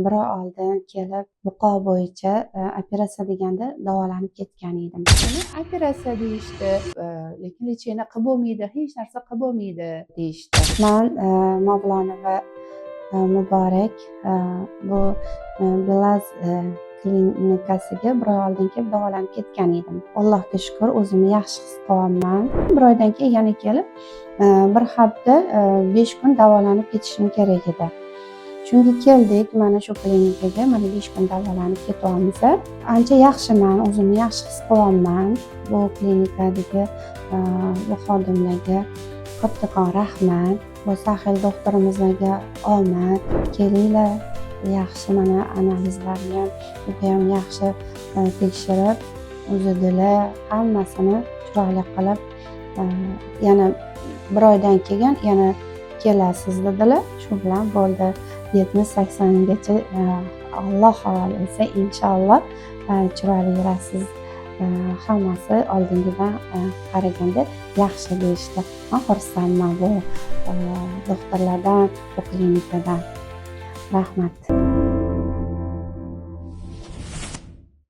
bir oy oldin kelib buqa bo'yicha operatsiya deganda davolanib ketgan edim. Operatsiya deyishdi, lekin lechение qilib bo'lmaydi, hech narsa qilib bo'lmaydi deyishdi. Men Mavlonova Muborak bu Belaz klinikasiga bir oy oldin kelib davolanib ketgan edim. Allohga shukur, o'zimni yaxshi his qilyapman. Bir oydan keyin yana kelib bir hafta 5 kun davolanib ketishim kerak edi. Shunga keldik mana shu klinikaga, mana 5 kun davolanib ketyapmiz. Ancha yaxshiman, o'zimni yaxshi his qilyapman. Bu klinikadagi bu xodimlarga kattakon rahmat. Bu Sahil doktorimizga omad. Kelinglar, yaxshi mana analizlarni ham yaxshi tekshirib, o'zidilar hammasini chiroyli qilib, yana bir oydan keyin yana kelasiz dedilar. Shu bilan bo'ldi. 70-80 gacha Alloh havol etsa inshaalloh chiroyli yurasiz. Hammasi oldingidan qaraganda yaxshi deyishdi. Men xursandman bu doktorlardan, bu klinikadan. Rahmat.